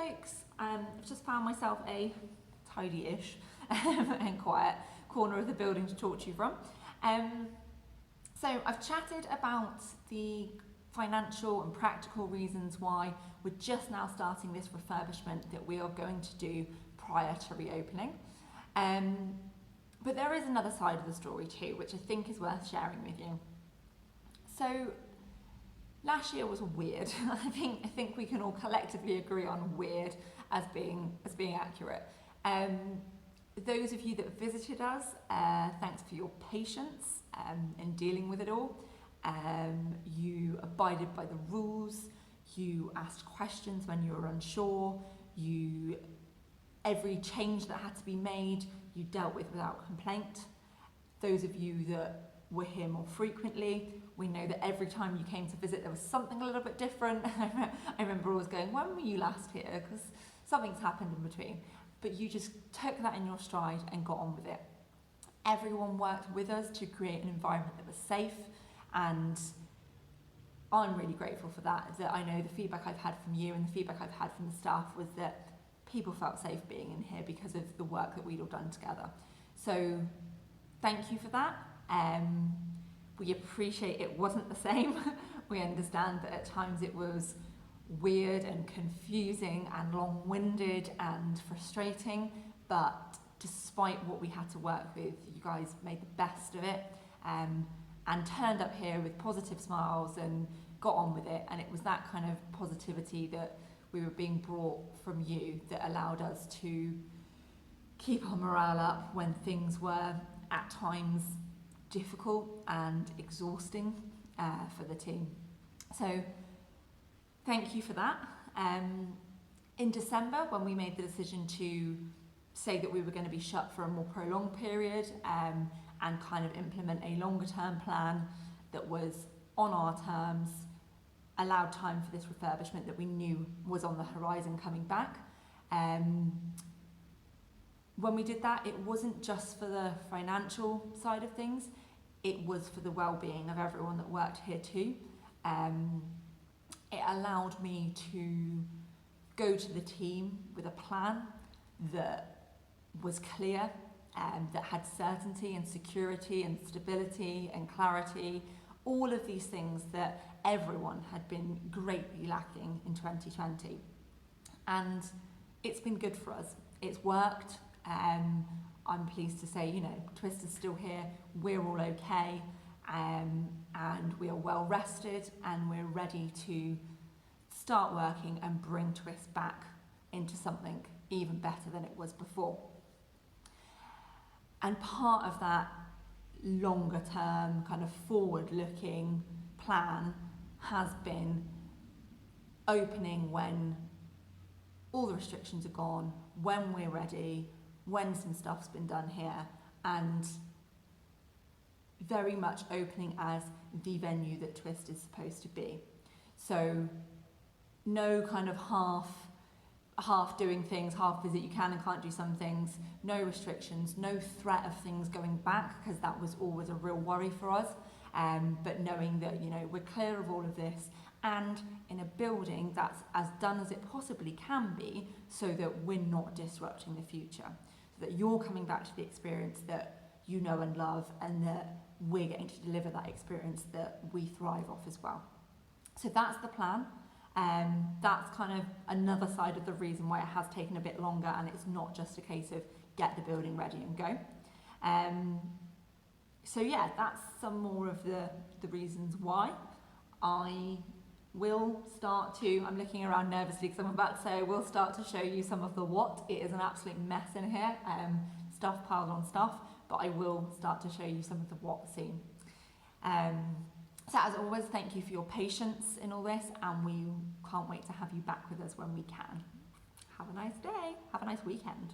folks. I've just found myself a tidy-ish and quiet corner of the building to talk to you from. So I've chatted about the financial and practical reasons why we're just now starting this refurbishment that we are going to do prior to reopening. But there is another side of the story too, which I think is worth sharing with you. So last year was weird. I think we can all collectively agree on weird as being accurate. Those of you that visited us, thanks for your patience in dealing with it all. You abided by the rules. You asked questions when you were unsure. Every change that had to be made, you dealt with without complaint. Those of you that were here more frequently, we know that every time you came to visit there was something a little bit different. I remember always going, when were you last here? Because something's happened in between. But you just took that in your stride and got on with it. Everyone worked with us to create an environment that was safe, and I'm really grateful for that. That I know the feedback I've had from you and the feedback I've had from the staff was that people felt safe being in here because of the work that we'd all done together. So thank you for that. We appreciate it wasn't the same. We understand that at times it was weird and confusing and long-winded and frustrating, but despite what we had to work with, you guys made the best of it and turned up here with positive smiles and got on with it. And it was that kind of positivity that we were being brought from you that allowed us to keep our morale up when things were at times difficult and exhausting for the team. So thank you for that. In December, when we made the decision to say that we were going to be shut for a more prolonged period and kind of implement a longer term plan that was on our terms, allowed time for this refurbishment that we knew was on the horizon coming back. When we did that, it wasn't just for the financial side of things, it was for the well-being of everyone that worked here too. It allowed me to go to the team with a plan that was clear, that had certainty and security and stability and clarity, all of these things that everyone had been greatly lacking in 2020. And it's been good for us. It's worked. I'm pleased to say, Twist is still here. We're all okay. And we are well rested and we're ready to start working and bring Twist back into something even better than it was before. And part of that longer term kind of forward looking plan has been opening when all the restrictions are gone, when we're ready, when some stuff's been done here, and very much opening as the venue that Twist is supposed to be. So no kind of half doing things, half visit, you can and can't do some things, no restrictions, no threat of things going back, because that was always a real worry for us. But knowing that, we're clear of all of this and in a building that's as done as it possibly can be so that we're not disrupting the future. So that you're coming back to the experience that you know and love, and that we're getting to deliver that experience that we thrive off as well. So that's the plan. That's kind of another side of the reason why it has taken a bit longer, and it's not just a case of get the building ready and go. So yeah, that's some more of the reasons why. I will start to, I'm looking around nervously because I'm about to say I will start to show you some of the what. It is an absolute mess in here, stuff piled on stuff, but I will start to show you some of the what soon. So as always, thank you for your patience in all this, and we can't wait to have you back with us when we can. Have a nice day. Have a nice weekend.